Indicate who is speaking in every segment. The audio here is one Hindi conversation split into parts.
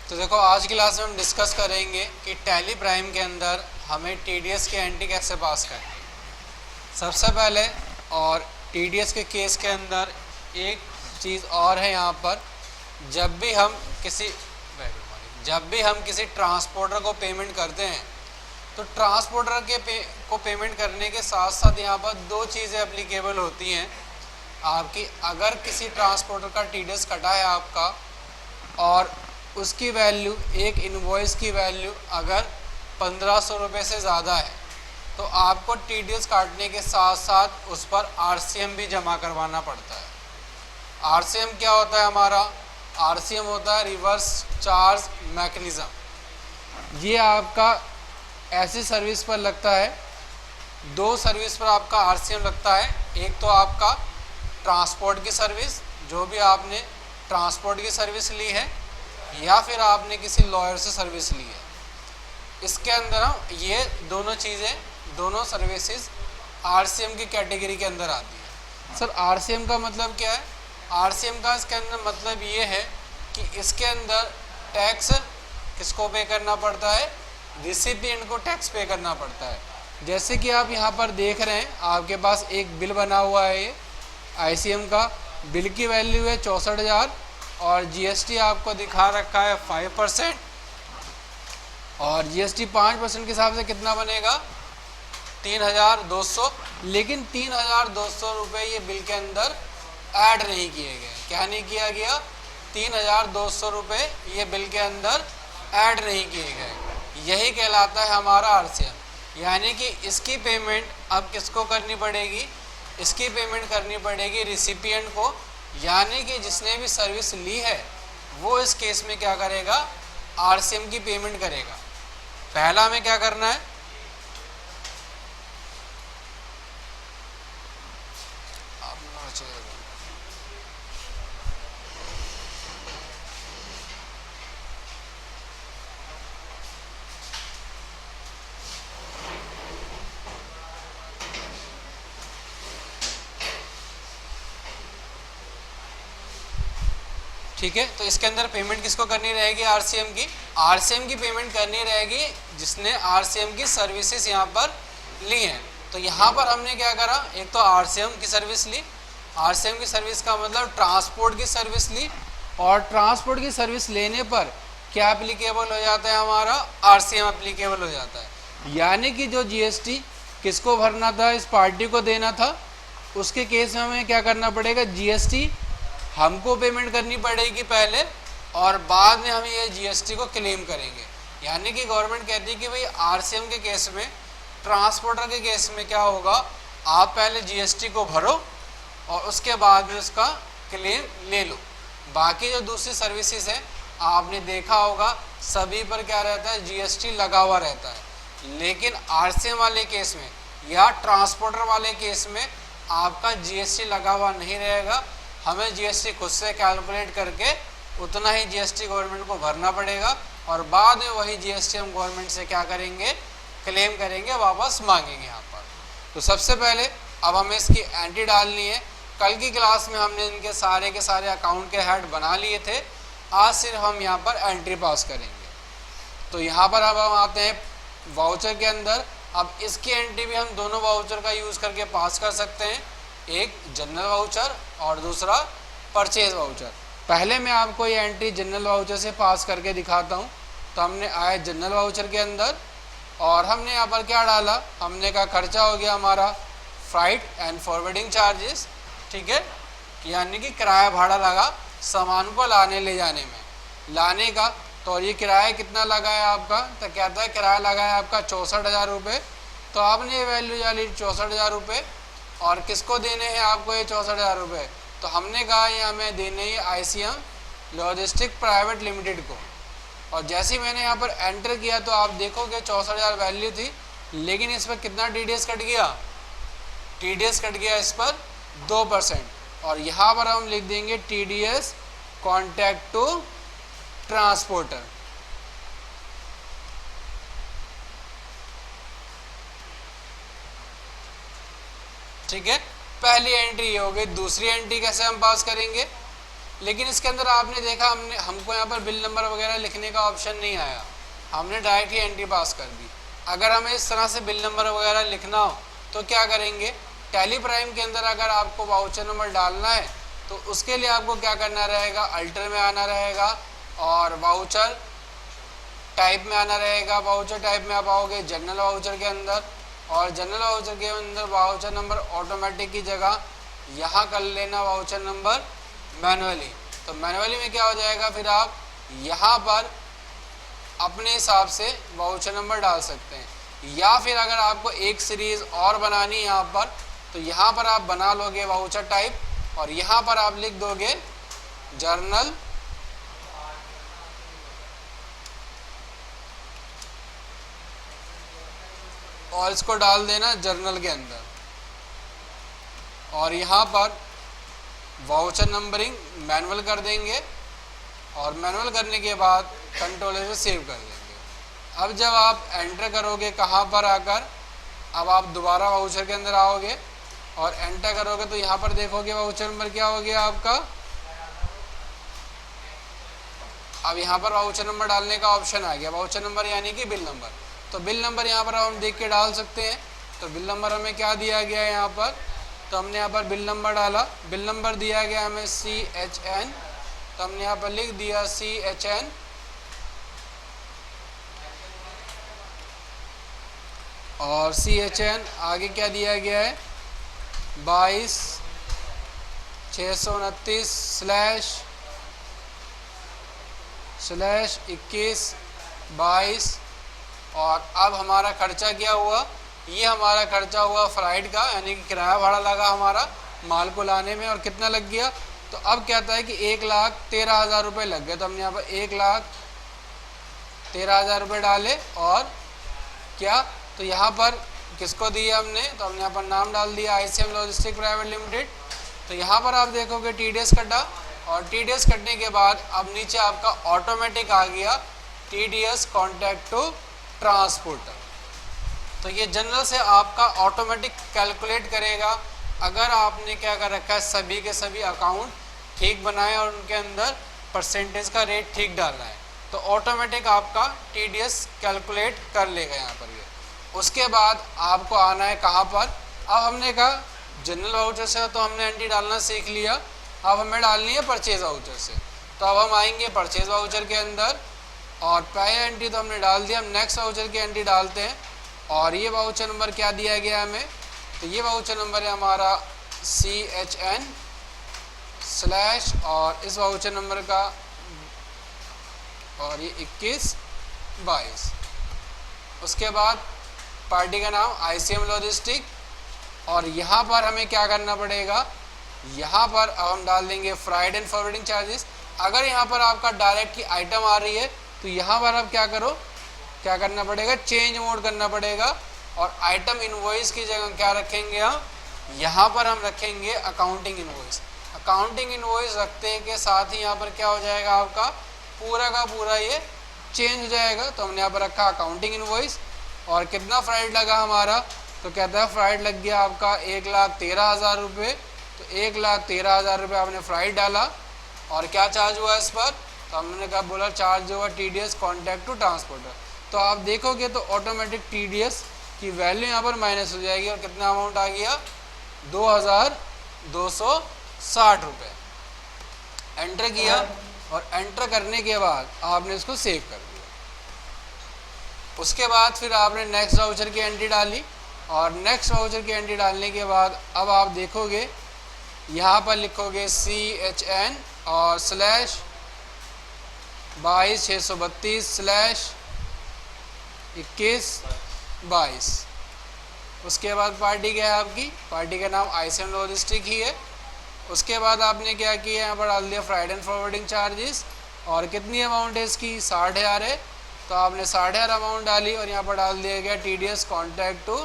Speaker 1: तो देखो आज की क्लास में हम डिस्कस करेंगे कि टैली प्राइम के अंदर हमें टीडीएस की एंट्री कैसे पास करनी है। सबसे पहले और टीडीएस के केस के अंदर एक चीज़ और है यहाँ पर, जब भी हम किसी ट्रांसपोर्टर को पेमेंट करते हैं तो ट्रांसपोर्टर को पेमेंट करने के साथ साथ यहाँ पर दो चीज़ें एप्लीकेबल होती हैं आपकी। अगर किसी ट्रांसपोर्टर का टीडीएस कटा है आपका और उसकी वैल्यू, एक इनवॉइस की वैल्यू अगर 1500 रुपये से ज़्यादा है तो आपको टीडीएस काटने के साथ साथ उस पर आरसीएम भी जमा करवाना पड़ता है। आरसीएम क्या होता है हमारा? आरसीएम होता है रिवर्स चार्ज मैकेनिज़्म। ये आपका ऐसी सर्विस पर लगता है, दो सर्विस पर आपका आरसीएम लगता है। एक तो आपका ट्रांसपोर्ट की सर्विस, जो भी आपने ट्रांसपोर्ट की सर्विस ली है या फिर आपने किसी लॉयर से सर्विस ली है, इसके अंदर हम ये दोनों चीज़ें, दोनों सर्विसेज आरसीएम की कैटेगरी के अंदर आती है। सर आरसीएम का मतलब क्या है? आरसीएम का इसके अंदर मतलब ये है कि इसके अंदर टैक्स किसको पे करना पड़ता है? रिसिपिएंट को टैक्स पे करना पड़ता है। जैसे कि आप यहाँ पर देख रहे हैं, आपके पास एक बिल बना हुआ है, ये आईसीएम का बिल की वैल्यू है 64,000 और जीएसटी आपको दिखा रखा है 5% और जीएसटी 5% के हिसाब से कितना बनेगा? 3,200। लेकिन 3,200 रुपये ये बिल के अंदर ऐड नहीं किए गए। क्या नहीं किया गया? 3,200 रुपये ये बिल के अंदर ऐड नहीं किए गए। यही कहलाता है हमारा आरसीएम। यानी कि इसकी पेमेंट अब किसको करनी पड़ेगी? इसकी पेमेंट करनी पड़ेगी रिसिपिएंट को, यानी कि जिसने भी सर्विस ली है वो इस केस में क्या करेगा? आरसीएम की पेमेंट करेगा। पहला हमें क्या करना है? ठीक है, तो इसके अंदर पेमेंट किसको करनी रहेगी? आरसीएम की। आरसीएम की पेमेंट करनी रहेगी जिसने आरसीएम की सर्विसेज यहाँ पर ली हैं। तो यहाँ पर हमने क्या करा? एक तो आरसीएम की सर्विस ली। आरसीएम की सर्विस का मतलब ट्रांसपोर्ट की सर्विस ली, और ट्रांसपोर्ट की सर्विस लेने पर क्या एप्लीकेबल हो जाता है हमारा? आरसीएम एप्लीकेबल हो जाता है। यानी कि जो जीएसटी किसको भरना था, इस पार्टी को देना था, उसके केस में हमें क्या करना पड़ेगा? जीएसटी हमको पेमेंट करनी पड़ेगी पहले और बाद में हम ये जीएसटी को क्लेम करेंगे। यानी कि गवर्नमेंट कहती है कि भाई आरसीएम के केस में, ट्रांसपोर्टर के केस में क्या होगा? आप पहले जीएसटी को भरो और उसके बाद में उसका क्लेम ले लो। बाकी जो दूसरी सर्विसेज है आपने देखा होगा सभी पर क्या रहता है? जीएसटी लगा हुआ रहता है। लेकिन आरसीएम वाले केस में या ट्रांसपोर्टर वाले केस में आपका जीएसटी लगा हुआ नहीं रहेगा। हमें जीएसटी खुद से कैलकुलेट करके उतना ही जीएसटी गवर्नमेंट को भरना पड़ेगा और बाद में वही जीएसटी हम गवर्नमेंट से क्या करेंगे? क्लेम करेंगे, वापस मांगेंगे यहाँ पर। तो सबसे पहले अब हमें इसकी एंट्री डालनी है। कल की क्लास में हमने इनके सारे के सारे अकाउंट के हेड बना लिए थे, आज सिर्फ हम यहाँ पर एंट्री पास करेंगे। तो यहाँ पर अब हम आते हैं वाउचर के अंदर। अब इसकी एंट्री भी हम दोनों वाउचर का यूज़ करके पास कर सकते हैं, एक जनरल वाउचर और दूसरा परचेज वाउचर। पहले मैं आपको ये एंट्री जनरल वाउचर से पास करके दिखाता हूँ। तो हमने आए जनरल वाउचर के अंदर और हमने यहाँ पर क्या डाला? हमने कहा खर्चा हो गया हमारा फ्राइट एंड फॉरवर्डिंग चार्जेस, ठीक है, यानी कि किराया भाड़ा लगा सामान को लाने ले जाने में, लाने का। तो ये किराया कितना लगा है आपका? तो कहता है किराया लगा है आपका 64,000 रुपये। तो आपने ये वैल्यू डाली 64,000 रुपये और किसको देने हैं आपको ये 64,000 रुपये? तो हमने कहा ये हमें देने ही आईसीएम लॉजिस्टिक प्राइवेट लिमिटेड को। और जैसे ही मैंने यहाँ पर एंटर किया तो आप देखोगे 64,000 वैल्यू थी, लेकिन इस पर कितना टीडीएस कट गया? टीडीएस कट गया इस पर 2%। और यहाँ पर हम लिख देंगे टीडीएस कॉन्टैक्ट टू ट्रांसपोर्टर। ठीक है, पहली एंट्री ये हो गई। दूसरी एंट्री कैसे हम पास करेंगे? लेकिन इसके अंदर आपने देखा हमको यहाँ पर बिल नंबर वगैरह लिखने का ऑप्शन नहीं आया, हमने डायरेक्ट ही एंट्री पास कर दी। अगर हमें इस तरह से बिल नंबर वगैरह लिखना हो तो क्या करेंगे, टैली प्राइम के अंदर अगर आपको वाउचर नंबर डालना है तो उसके लिए आपको क्या करना रहेगा, अल्टर में आना रहेगा और वाउचर टाइप में आना रहेगा। वाउचर टाइप में आप आओगे जनरल वाउचर के अंदर, और जनरल वाउचर के अंदर वाउचर नंबर ऑटोमेटिक की जगह यहाँ कर लेना वाउचर नंबर मैनुअली। तो मैनुअली में क्या हो जाएगा, फिर आप यहाँ पर अपने हिसाब से वाउचर नंबर डाल सकते हैं, या फिर अगर आपको एक सीरीज़ और बनानी है यहाँ पर तो यहाँ पर आप बना लोगे वाउचर टाइप और यहाँ पर आप लिख दोगे जर्नल और इसको डाल देना जर्नल के अंदर, और यहाँ पर वाउचर नंबरिंग मैनुअल कर देंगे और मैनुअल करने के बाद कंट्रोल से सेव कर देंगे। अब जब आप एंटर करोगे कहाँ पर आकर, अब आप दोबारा वाउचर के अंदर आओगे और एंटर करोगे तो यहाँ पर देखोगे वाउचर नंबर क्या हो गया आपका। अब यहाँ पर वाउचर नंबर डालने का ऑप्शन आ गया, वाउचर नंबर यानी कि बिल नंबर। तो बिल नंबर यहाँ पर हम देख के डाल सकते हैं। तो बिल नंबर हमें क्या दिया गया है यहाँ पर, तो हमने यहाँ पर बिल नंबर डाला, बिल नंबर दिया गया हमें CHN, तो हमने यहाँ पर लिख दिया CHN और CHN आगे क्या दिया गया है 22/629/21 और अब हमारा खर्चा क्या हुआ, ये हमारा खर्चा हुआ फ्राइट का, यानी कि किराया भाड़ा लगा हमारा माल को लाने में, और कितना लग गया। तो अब कहता है कि 1,13,000 रुपये लग गए। तो हमने यहाँ पर 1,13,000 रुपये डाले और क्या, तो यहाँ पर किसको दिया हमने, तो हमने यहाँ पर नाम डाल दिया ICM लॉजिस्टिक प्राइवेट लिमिटेड। तो यहाँ पर आप देखोगे TDS कटा, और TDS कटने के बाद अब नीचे आपका ऑटोमेटिक आ गया TDS कॉन्टैक्ट टू ट्रांसपोर्टर। तो ये जनरल से आपका ऑटोमेटिक कैलकुलेट करेगा। अगर आपने क्या कर रखा है, सभी के सभी अकाउंट ठीक बनाए और उनके अंदर परसेंटेज का रेट ठीक डालना है, तो ऑटोमेटिक आपका TDS कैलकुलेट कर लेगा यहाँ पर ये। उसके बाद आपको आना है कहाँ पर, अब हमने कहा जनरल वाउचर से तो हमने एंट्री डालना सीख लिया, अब हमें डालनी है परचेज वाउचर से। तो अब हम आएंगे परचेज वाउचर के अंदर और पहले एंट्री तो हमने डाल दिया, हम नेक्स्ट वाउचर की एंट्री डालते हैं। और ये वाउचर नंबर क्या दिया गया हमें, तो ये वाउचर नंबर है हमारा CHN/ और इस वाउचर नंबर का और ये 21/22। उसके बाद पार्टी का नाम ICM लॉजिस्टिक, और यहाँ पर हमें क्या करना पड़ेगा, यहाँ पर अब हम डाल देंगे फ्राइट एंड फॉरवर्डिंग चार्जेस। अगर यहाँ पर आपका डायरेक्ट की आइटम आ रही है तो यहाँ पर आप क्या करो, क्या करना पड़ेगा, चेंज मोड करना पड़ेगा, और आइटम इनवॉइस की जगह क्या रखेंगे हम, यहाँ पर हम रखेंगे अकाउंटिंग इनवॉइस। अकाउंटिंग इनवॉइस रखते के साथ ही यहाँ पर क्या हो जाएगा, आपका पूरा का पूरा ये चेंज हो जाएगा। तो हमने यहाँ पर रखा अकाउंटिंग इनवॉइस, और कितना फ्राइट लगा हमारा, तो कहता है फ्राइट लग गया आपका 1,13,000 रुपये। तो 1,13,000 रुपये आपने फ्राइट डाला, और क्या चार्ज हुआ इस पर, तो हमने कहा बोला चार्ज हुआ TDS कॉन्टैक्ट टू ट्रांसपोर्टर। तो आप देखोगे तो ऑटोमेटिक TDS की वैल्यू यहाँ पर माइनस हो जाएगी, और कितना अमाउंट आ गया 2,260 रुपये। एंटर किया, और एंटर करने के बाद आपने इसको सेव कर दिया। उसके बाद फिर आपने नेक्स्ट वाउचर की एंट्री डाली, और नेक्स्ट वाउचर की एंट्री डालने के बाद अब आप देखोगे यहाँ पर लिखोगे CHN और /22/632/21/22। उसके बाद पार्टी क्या है आपकी, पार्टी का नाम ICM लॉजिस्टिक ही है। उसके बाद आपने क्या किया, यहाँ पर डाल दिया फ्राइट एंड फॉरवर्डिंग चार्जेस, और कितनी अमाउंट है इसकी 60,000 है। तो आपने 60,000 अमाउंट डाली, और यहाँ पर डाल दिया गया TDS कॉन्टैक्ट टू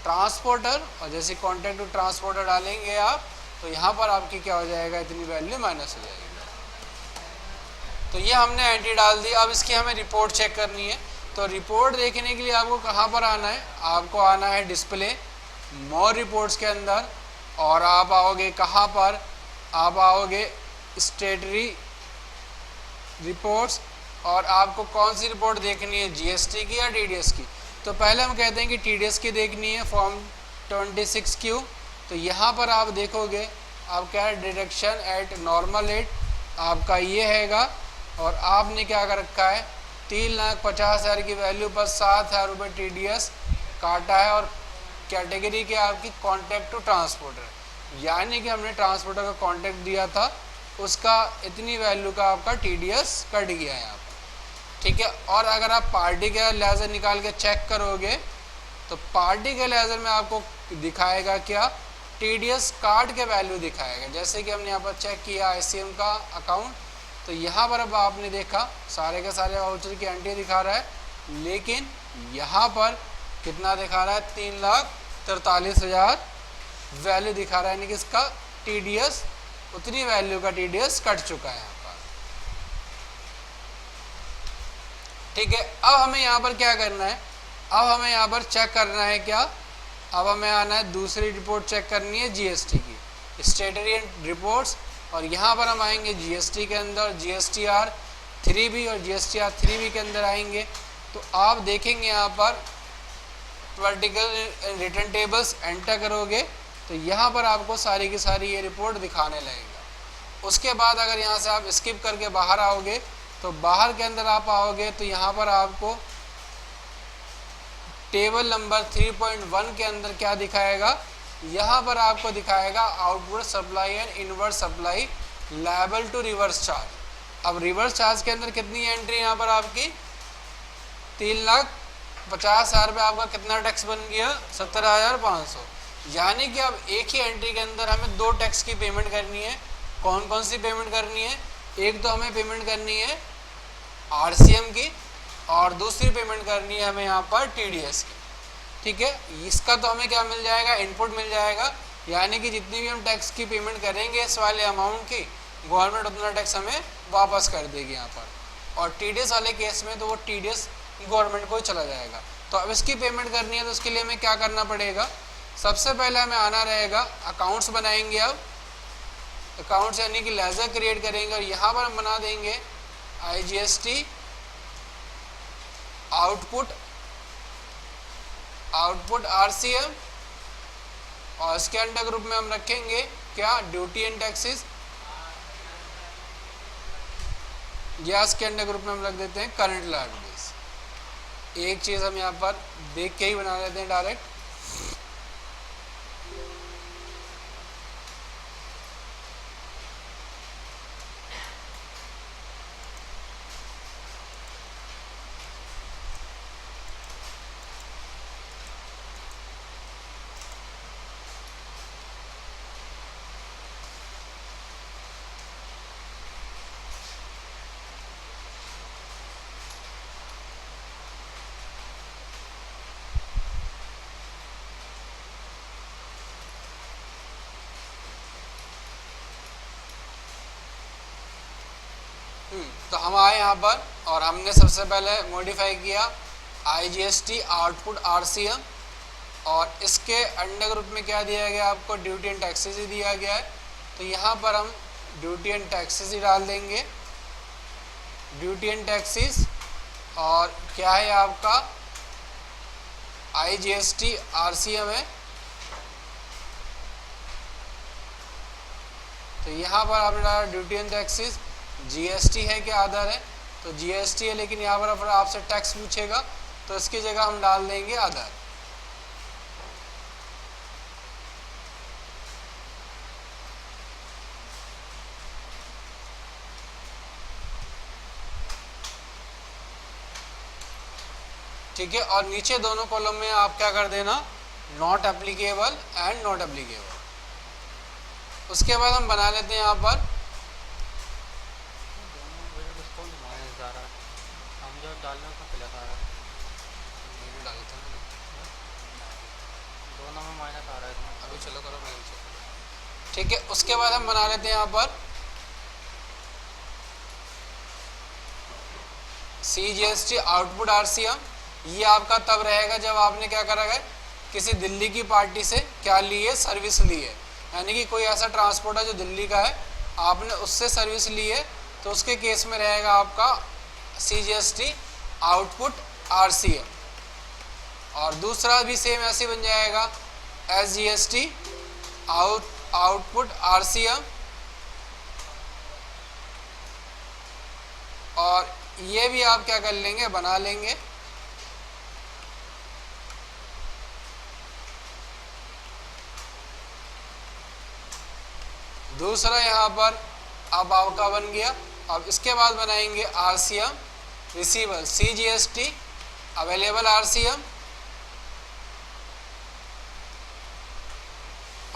Speaker 1: ट्रांसपोर्टर, और जैसे कॉन्टैक्ट टू ट्रांसपोर्टर डालेंगे आप तो यहाँ पर आपकी क्या हो जाएगा, इतनी वैल्यू माइनस हो जाएगी। तो ये हमने एंट्री डाल दी। अब इसकी हमें रिपोर्ट चेक करनी है। तो रिपोर्ट देखने के लिए आपको कहाँ पर आना है, आपको आना है डिस्प्ले मोर रिपोर्ट्स के अंदर, और आप आओगे कहाँ पर, आप आओगे स्टेटरी रिपोर्ट्स, और आपको कौन सी रिपोर्ट देखनी है, जीएसटी की या टीडीएस की। तो पहले हम कहते हैं कि टीडीएस की देखनी है, फॉर्म 26Q। तो यहाँ पर आप देखोगे आपका है डिडक्शन एट नॉर्मल रेट, आपका ये हैगा, और आपने क्या कर रखा है 3,50,000 की वैल्यू पर 7,000 रुपये टीडीएस काटा है, और कैटेगरी के आपकी कॉन्टैक्ट टू ट्रांसपोर्टर, यानी कि हमने ट्रांसपोर्टर का कॉन्टैक्ट दिया था, उसका इतनी वैल्यू का आपका टीडीएस कट गया है यहाँ पर, ठीक है। और अगर आप पार्टी का लेजर निकाल के चेक करोगे तो पार्टी के लेजर में आपको दिखाएगा क्या, टीडीएस कार्ड के वैल्यू दिखाएगा। जैसे कि हमने यहाँ पर चेक किया आईसीएम का अकाउंट, तो यहाँ पर अब आपने देखा सारे के सारे वाउचर की एंट्री दिखा रहा है, लेकिन यहाँ पर कितना दिखा रहा है, 3,43,000 वैल्यू दिखा रहा है, यानी कि इसका टीडीएस उतनी वैल्यू का टीडीएस कट चुका है यहाँ पर, ठीक है। अब हमें यहाँ पर क्या करना है, अब हमें यहाँ पर चेक करना है क्या, अब हमें आना है दूसरी रिपोर्ट चेक करनी है जीएसटी की, स्टेटरी रिपोर्ट्स, और यहाँ पर हम आएंगे जीएसटी के अंदर, जीएसटीआर 3B और जीएसटीआर 3B के अंदर आएंगे, तो आप देखेंगे यहाँ पर वर्टिकल रिटर्न टेबल्स एंटर करोगे तो यहाँ पर आपको सारी की सारी ये रिपोर्ट दिखाने लगेगा। उसके बाद अगर यहाँ से आप स्किप करके बाहर आओगे तो बाहर के अंदर आप आओगे तो यहाँ पर आपको टेबल नंबर 3.1 के अंदर क्या दिखाएगा, यहाँ पर आपको दिखाएगा outward supply and inward supply liable to reverse charge. अब रिवर्स चार्ज के अंदर कितनी एंट्री यहाँ पर आपकी 3,50,000 रुपये, आपका कितना टैक्स बन गया 17,500, यानी कि अब एक ही एंट्री के अंदर हमें 2 टैक्स की पेमेंट करनी है। कौन कौन सी पेमेंट करनी है, एक तो हमें पेमेंट करनी है आरसीएम की, और दूसरी पेमेंट करनी है हमें यहाँ पर टीडीएस की, ठीक है। इसका तो हमें क्या मिल जाएगा, इनपुट मिल जाएगा, यानी कि जितनी भी हम टैक्स की पेमेंट करेंगे इस वाले अमाउंट की, गवर्नमेंट उतना टैक्स हमें वापस कर देगी यहाँ पर। और टीडीएस वाले केस में तो वो टीडीएस गवर्नमेंट को ही चला जाएगा। तो अब इसकी पेमेंट करनी है तो उसके लिए हमें क्या करना पड़ेगा, सबसे पहले हमें आना रहेगा अकाउंट्स बनाएंगे। अब अकाउंट्स यानी कि लेजर क्रिएट करेंगे, और यहाँ पर हम बना देंगे आईजीएसटी आउटपुट आरसीएम, और इसके अंडर ग्रुप में हम रखेंगे क्या, ड्यूटी एंड टैक्सेस, या इसके अंडर ग्रुप में हम रख देते हैं करंट लायबिलिटीज। एक चीज़ हम यहाँ पर देख के ही बना लेते हैं डायरेक्ट। तो हम आए यहाँ पर और हमने सबसे पहले मॉडिफाई किया आईजीएसटी आउटपुट आरसीएम, और इसके अंडर ग्रुप में क्या दिया गया आपको, ड्यूटी एंड टैक्सेस ही दिया गया है। तो यहाँ पर हम ड्यूटी एंड टैक्सेस ही डाल देंगे, ड्यूटी एंड टैक्सेस, और क्या है आपका आईजीएसटी आरसीएम है। तो यहाँ पर आपने डाला ड्यूटी एंड टैक्सेस, जीएसटी है कि आधार है, तो जीएसटी है, लेकिन यहाँ पर आपसे टैक्स पूछेगा तो इसकी जगह हम डाल देंगे आधार। ठीक है, और नीचे दोनों कॉलम में आप क्या कर देना, not applicable and not applicable. उसके बाद हम बना लेते हैं यहाँ पर अभी चलो करो मैं, ठीक है। उसके बाद हम बना लेते हैं यहाँ पर CGST आउटपुट आरसीएम। ये आपका तब रहेगा जब आपने क्या करा है, किसी दिल्ली की पार्टी से क्या ली है, सर्विस ली है, यानी कि कोई ऐसा ट्रांसपोर्ट है जो दिल्ली का है, आपने उससे सर्विस ली है तो उसके केस में रहेगा आपका CGST आउटपुट RCM, और दूसरा भी सेम ऐसे बन जाएगा SGST आउटपुट RCM, और ये भी आप क्या कर लेंगे, बना लेंगे। दूसरा यहाँ पर अब आपका बन गया। अब इसके बाद बनाएंगे RCM receiver, CGST available RCM,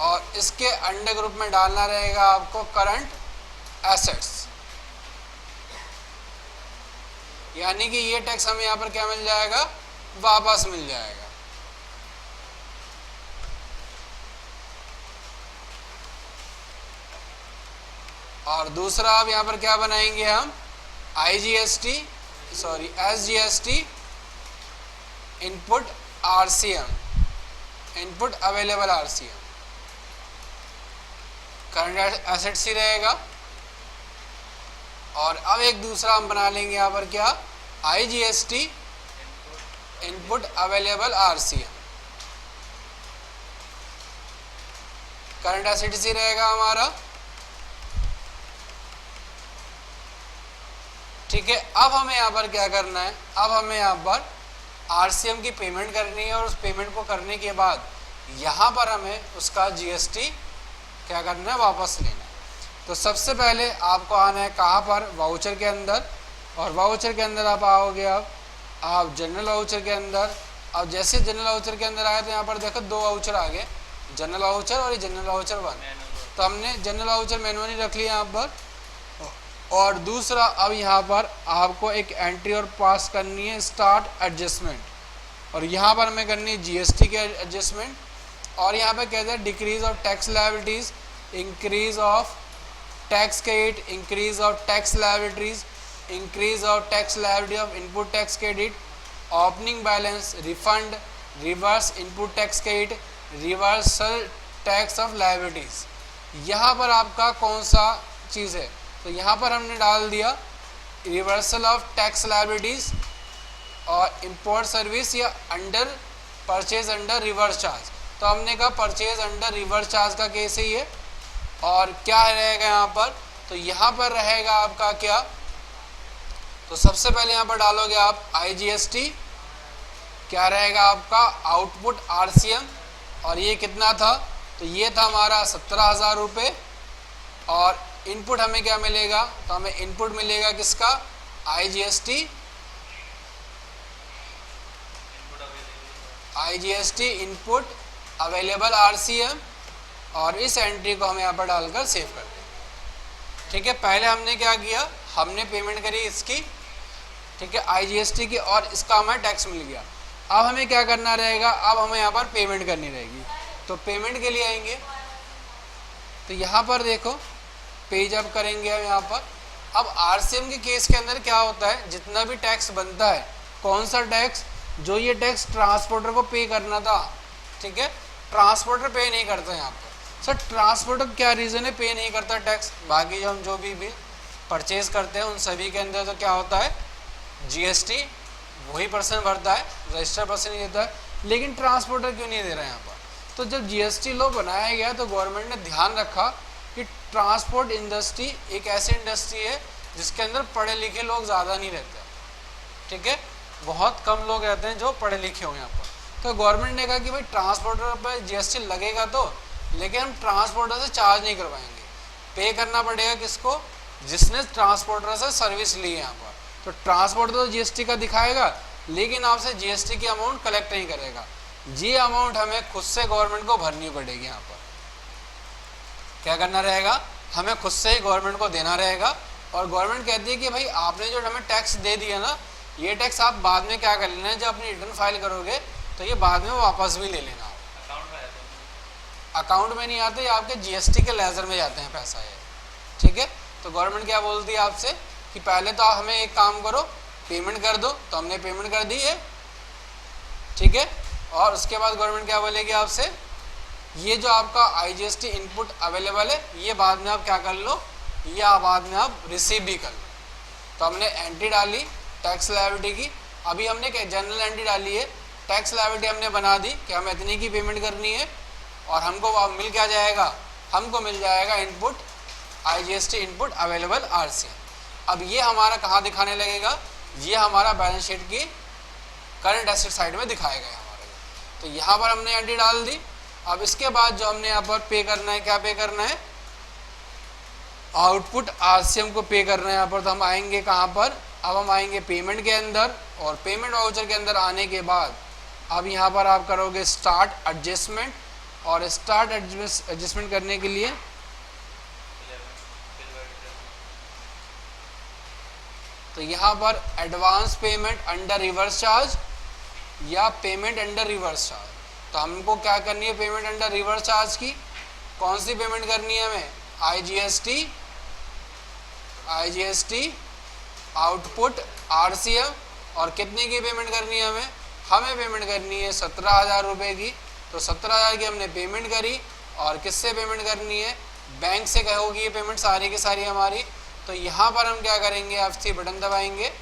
Speaker 1: और इसके अंडर ग्रुप में डालना रहेगा आपको करंट एसेट्स, यानी कि ये टैक्स हमें यहाँ पर क्या मिल जाएगा, वापस मिल जाएगा। और दूसरा अब यहाँ पर क्या बनाएंगे हम, SGST input RCM, input available RCM, current assets ही रहेगा। और अब एक दूसरा हम बना लेंगे यहाँ पर क्या, IGST input available RCM, current assets ही रहेगा हमारा। ठीक है, अब हमें यहाँ पर क्या करना है, अब हमें यहाँ पर RCM की पेमेंट करनी है, और उस पेमेंट को करने के बाद यहाँ पर हमें उसका GST क्या करना है, वापस लेना है। तो सबसे पहले आपको आना है कहाँ पर, वाउचर के अंदर, और वाउचर के अंदर आप आओगे, आप जनरल वाउचर के अंदर। अब जैसे जनरल वाउचर के अंदर आए तो यहाँ पर देखो दो वाउचर आ गए, जनरल वाउचर और ये जनरल वाउचर 1। तो हमने जनरल वाउचर मैनुअली रख लिया यहाँ पर। और दूसरा अब यहाँ पर आपको एक एंट्री और पास करनी है स्टार्ट एडजस्टमेंट, और यहाँ पर हमें करनी है GST के एडजस्टमेंट। और यहाँ पर कहते हैं decrease of tax liabilities, increase of tax credit, increase of tax liabilities, increase of tax liability of input tax credit, opening balance, refund, reverse input tax credit, reversal tax of liabilities. यहाँ पर आपका कौन सा चीज़ है, तो यहाँ पर हमने डाल दिया रिवर्सल ऑफ टैक्स लायबिलिटीज और इंपोर्ट सर्विस या under purchase under reverse charge. तो हमने कहा परचेज अंडर रिवर्स चार्ज का केस है ये। और क्या रहेगा यहाँ पर, तो यहाँ पर रहेगा आपका क्या, तो सबसे पहले यहाँ पर डालोगे आप IGST, क्या रहेगा आपका आउटपुट RCM, और ये कितना था, तो ये था हमारा 17,000 रुपये। और इनपुट हमें क्या मिलेगा, तो हमें इनपुट मिलेगा किसका, IGST इनपुट अवेलेबल RCM, और इस एंट्री को हम यहाँ पर डालकर सेव कर देंगे। ठीक है, पहले हमने क्या किया, हमने पेमेंट करी इसकी, ठीक है, IGST की, और इसका हमें टैक्स मिल गया। अब हमें क्या करना रहेगा, अब हमें यहाँ पर पेमेंट करनी रहेगी। तो पेमेंट के लिए आएंगे, तो यहाँ पर देखो पेज अप करेंगे हम यहाँ पर। अब RCM के केस के अंदर क्या होता है, जितना भी टैक्स बनता है, कौन सा टैक्स, जो ये टैक्स ट्रांसपोर्टर को पे करना था, ठीक है, ट्रांसपोर्टर पे नहीं करता यहाँ पर। सर ट्रांसपोर्टर क्या रीज़न है पे नहीं करता टैक्स, बाकी जो हम जो भी परचेज करते हैं उन सभी के अंदर तो क्या होता है, GST वही पर्सन भरता है, रजिस्टर्ड पर्सन नहीं देता है, लेकिन ट्रांसपोर्टर क्यों नहीं दे रहा है यहाँ पर। तो जब GST लॉ बनाया गया तो गवर्नमेंट ने ध्यान रखा कि ट्रांसपोर्ट इंडस्ट्री एक ऐसी इंडस्ट्री है जिसके अंदर पढ़े लिखे लोग ज़्यादा नहीं रहते, ठीक है, बहुत कम लोग रहते हैं जो पढ़े लिखे हो यहाँ पर। तो गवर्नमेंट ने कहा कि भाई ट्रांसपोर्टर पर GST लगेगा तो, लेकिन हम ट्रांसपोर्टर से चार्ज नहीं करवाएंगे, पे करना पड़ेगा किसको, जिसने ट्रांसपोर्टर से सर्विस ली है यहाँ पर। तो ट्रांसपोर्टर तो GST का दिखाएगा, लेकिन आपसे GST की अमाउंट कलेक्ट नहीं करेगा, ये अमाउंट हमें खुद से गवर्नमेंट को भरनी पड़ेगी। यहाँ पर क्या करना रहेगा, हमें खुद से ही गवर्नमेंट को देना रहेगा। और गवर्नमेंट कहती है कि भाई आपने जो हमें टैक्स दे दिया ना, ये टैक्स आप बाद में क्या कर लेना है, जब अपनी रिटर्न फाइल करोगे तो ये बाद में वापस भी ले लेना। अकाउंट में नहीं आते, ये आपके GST के लेजर में जाते हैं पैसा ये, ठीक है। तो गवर्नमेंट क्या बोलती है आपसे कि पहले तो आप हमें एक काम करो, पेमेंट कर दो। तो हमने पेमेंट कर दी है, ठीक है। और उसके बाद गवर्नमेंट क्या बोलेगी आपसे, ये जो आपका IGST इनपुट अवेलेबल है ये बाद में आप क्या कर लो, या बाद में आप रिसीव भी कर लो। तो हमने एंट्री डाली टैक्स लायबिलिटी की, अभी हमने क्या जनरल एंट्री डाली है, टैक्स लायबिलिटी हमने बना दी कि हमें इतनी की पेमेंट करनी है, और हमको मिल क्या जाएगा, हमको मिल जाएगा input IGST input available RCM। अब ये हमारा कहाँ दिखाने लगेगा, ये हमारा बैलेंस शीट की करंट एसेट साइड में दिखाएगा हमारे। तो यहाँ पर हमने एंट्री डाल दी। अब इसके बाद जो हमने यहाँ पर पे करना है, क्या पे करना है, आउटपुट RCM को पे करना है यहाँ पर। तो हम आएंगे कहाँ पर, अब हम आएंगे पेमेंट के अंदर, और पेमेंट वाउचर के अंदर आने के बाद अब यहाँ पर आप करोगे स्टार्ट एडजस्टमेंट, और स्टार्ट एडजस्टमेंट करने के लिए तो यहाँ पर advance payment under reverse charge या पेमेंट अंडर रिवर्स चार्ज। तो हमको क्या करनी है, पेमेंट अंडर रिवर्स चार्ज की कौन सी पेमेंट करनी है हमें, IGST आउटपुट RCM, और कितने की पेमेंट करनी है हमें पेमेंट करनी है 17,000 रुपये की। तो 17,000 की हमने पेमेंट करी, और किससे पेमेंट करनी है, बैंक से होगी ये पेमेंट सारी की सारी हमारी। तो यहाँ पर हम क्या करेंगे, F3 बटन दबाएंगे,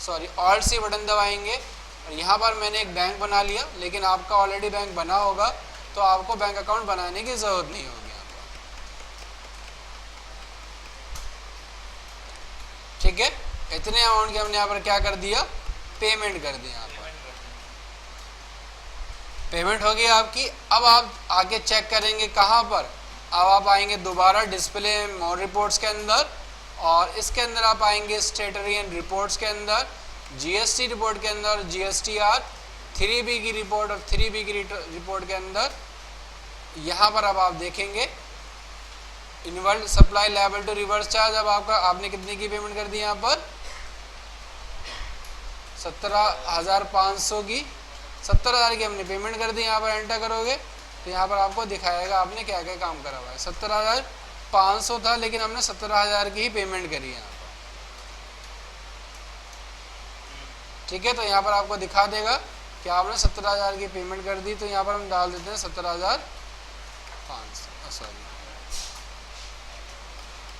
Speaker 1: सॉरी Alt C बटन दबाएंगे, और यहाँ पर मैंने एक बैंक बना लिया, लेकिन आपका ऑलरेडी बैंक बना होगा तो आपको बैंक अकाउंट बनाने की ज़रूरत नहीं होगी यहाँ पर। ठीक है, इतने अमाउंट के हमने यहाँ पर क्या कर दिया, पेमेंट कर दिया। यहाँ पर पेमेंट हो गई आपकी। अब आप आगे चेक करेंगे कहाँ पर, अब आप आएंगे दोबारा डिस्प्ले मोर रिपोर्ट्स के अंदर, और इसके अंदर आप आएंगे स्टेटरी एंड रिपोर्ट्स के अंदर, GST रिपोर्ट के अंदर, GSTR 3B की रिपोर्ट और 3B की रिपोर्ट के अंदर यहाँ पर अब आप देखेंगे इनवर्ड सप्लाई लेवल टू रिवर्स चार्ज। अब आपने कितने की पेमेंट कर दी, यहाँ पर 17,500 की, 17,000 की हमने पेमेंट कर दी। यहाँ पर एंटर करोगे तो यहाँ पर आपको दिखाएगा आपने क्या क्या काम करा हुआ है। 17,500 था, लेकिन हमने 17,000 की ही पेमेंट करी है यहाँ पर। ठीक है, तो यहाँ पर आपको दिखा देगा कि आपने 17,000 की पेमेंट कर दी। तो यहाँ पर हम डाल देते हैं 17,500, सॉरी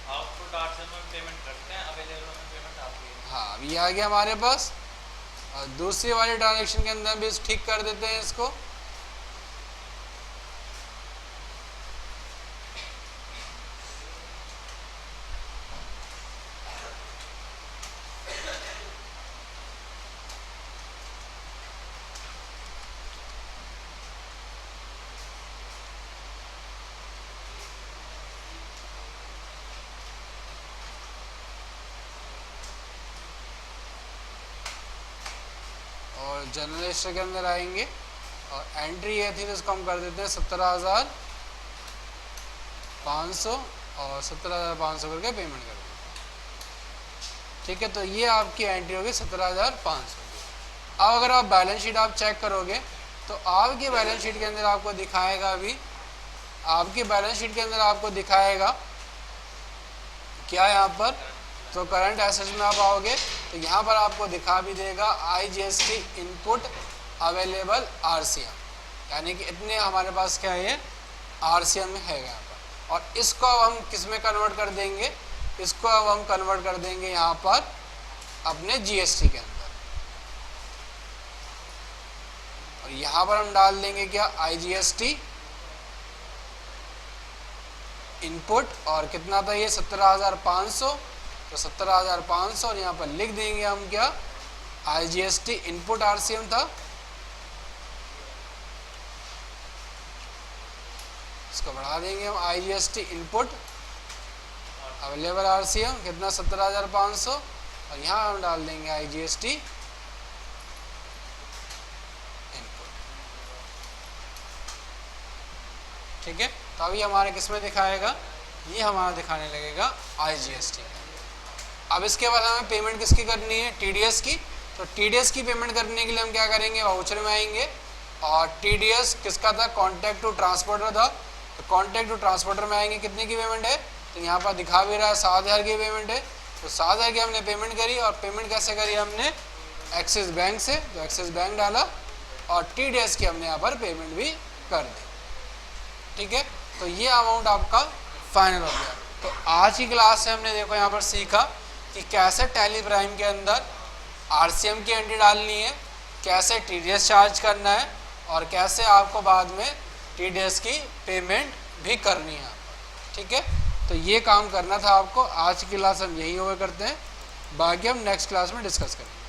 Speaker 2: आउटपुट RCM में पेमेंट करते हैं, अवेलेबल में पेमेंट आपकी है।
Speaker 1: हाँ, अभी आ गया हमारे पास। और दूसरी वाली ट्रांजेक्शन के अंदर भी ठीक कर देते हैं इसको। जनरल रजिस्टर के अंदर आएंगे, और एंट्री ये थी तो इसको हम कर देते हैं 17,500, और 17,500 करके पेमेंट कर देते हैं। ठीक है, तो ये आपकी एंट्री होगी 17,500 की। अब अगर आप बैलेंस शीट आप चेक करोगे तो आपकी बैलेंस शीट के अंदर आपको दिखाएगा, अभी आपकी बैलेंस शीट के अंदर आपको दिखाएगा क्या यहाँ पर, तो करंट एसेट्स में आप आओगे तो यहाँ पर आपको दिखा भी देगा IGST इनपुट अवेलेबल RCM, यानी कि इतने हमारे पास क्या है RCM में है यहाँ पर। और इसको अब हम किस में कन्वर्ट कर देंगे, इसको अब हम कन्वर्ट कर देंगे यहाँ पर अपने GST के अंदर, और यहाँ पर हम डाल देंगे क्या, IGST इनपुट, और कितना था ये 17,500, तो 17,500, और यहाँ पर लिख देंगे हम क्या, IGST इनपुट RCM था, इसको बढ़ा देंगे हम IGST इनपुट अवेलेबल RCM कितना 17,500, और यहाँ हम डाल देंगे IGST इनपुट। ठीक है, तो अभी हमारे किस में दिखाएगा, ये हमारा दिखाने लगेगा IGST। अब इसके बाद हमें पेमेंट किसकी करनी है, TDS की। तो TDS की पेमेंट करने के लिए हम क्या करेंगे, वाउचर में आएंगे, और TDS किसका था, कॉन्टैक्ट टू ट्रांसपोर्टर था। तो कॉन्टैक्ट टू ट्रांसपोर्टर में आएंगे, कितने की पेमेंट है, तो यहाँ पर दिखा भी रहा है 7,000 की पेमेंट है। तो 7,000 की हमने पेमेंट करी, और पेमेंट कैसे करी हमने, एक्सिस बैंक से, तो एक्सिस बैंक डाला, और TDS की हमने यहाँ पर पेमेंट भी कर दी। ठीक है, तो ये अमाउंट आपका फाइनल हो गया। तो आज की क्लास से हमने देखो यहाँ पर सीखा कि कैसे टैली प्राइम के अंदर आरसीएम की एंट्री डालनी है, कैसे टीडीएस चार्ज करना है और कैसे आपको बाद में टीडीएस की पेमेंट भी करनी है। ठीक है, तो ये काम करना था आपको। आज की क्लास हम यही ओवर करते हैं, बाकी हम नेक्स्ट क्लास में डिस्कस करेंगे।